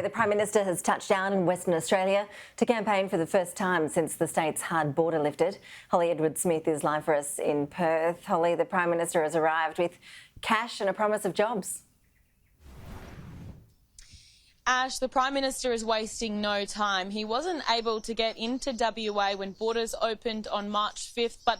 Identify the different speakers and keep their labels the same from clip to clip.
Speaker 1: The Prime Minister has touched down in Western Australia to campaign for the first time since the state's hard border lifted. Holly Edwards-Smith is live for us in Perth. Holly, the Prime Minister has arrived with cash and a promise of jobs.
Speaker 2: Ash, the Prime Minister is wasting no time. He wasn't able to get into WA when borders opened on March 5th, but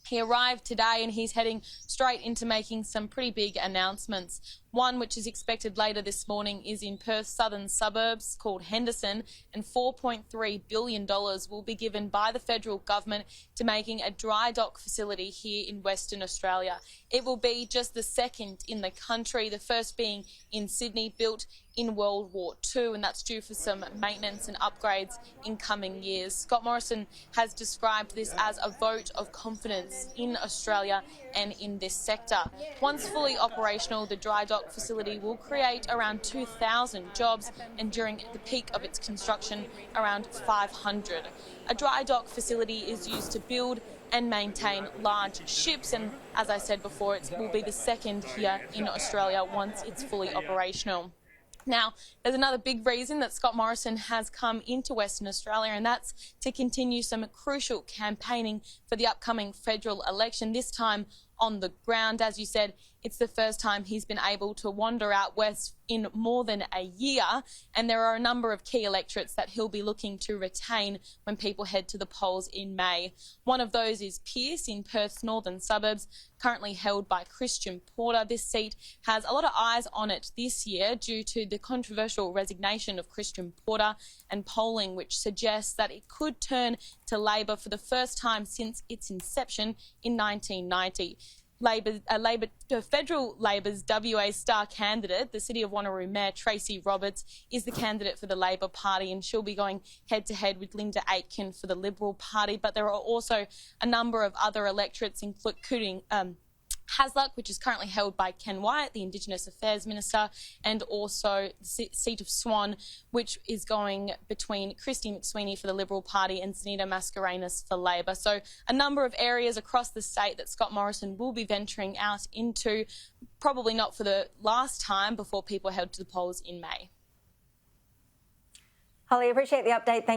Speaker 2: he arrived today and he's heading straight into making some pretty big announcements. One, which is expected later this morning, is in Perth's southern suburbs called Henderson, and $4.3 billion will be given by the federal government to making a dry dock facility here in Western Australia. It will be just the second in the country, the first being in Sydney, built in World War II, and that's due for some maintenance and upgrades in coming years. Scott Morrison has described this as a vote of confidence in Australia and in this sector. Once fully operational, the dry dock facility will create around 2,000 jobs, and during the peak of its construction, around 500. A dry dock facility is used to build and maintain large ships, and as I said before, it will be the second here in Australia once it's fully operational. Now, there's another big reason that Scott Morrison has come into Western Australia, and that's to continue some crucial campaigning for the upcoming federal election, this time on the ground. As you said, it's the first time he's been able to wander out west in more than a year, and there are a number of key electorates that he'll be looking to retain when people head to the polls in May. One of those is Pearce in Perth's northern suburbs, currently held by Christian Porter. This seat has a lot of eyes on it this year due to the controversial resignation of Christian Porter and polling which suggests that it could turn to Labor for the first time since its inception in 1990. Federal Labor's WA star candidate, the City of Wanneroo Mayor Tracy Roberts, is the candidate for the Labor Party, and she'll be going head-to-head with Linda Aitken for the Liberal Party. But there are also a number of other electorates, including Hasluck, which is currently held by Ken Wyatt, the Indigenous Affairs Minister, and also the seat of Swan, which is going between Christy McSweeney for the Liberal Party and Sunita Mascarenhas for Labor. So a number of areas across the state that Scott Morrison will be venturing out into, probably not for the last time before people head to the polls in May.
Speaker 1: Holly, appreciate the update. Thank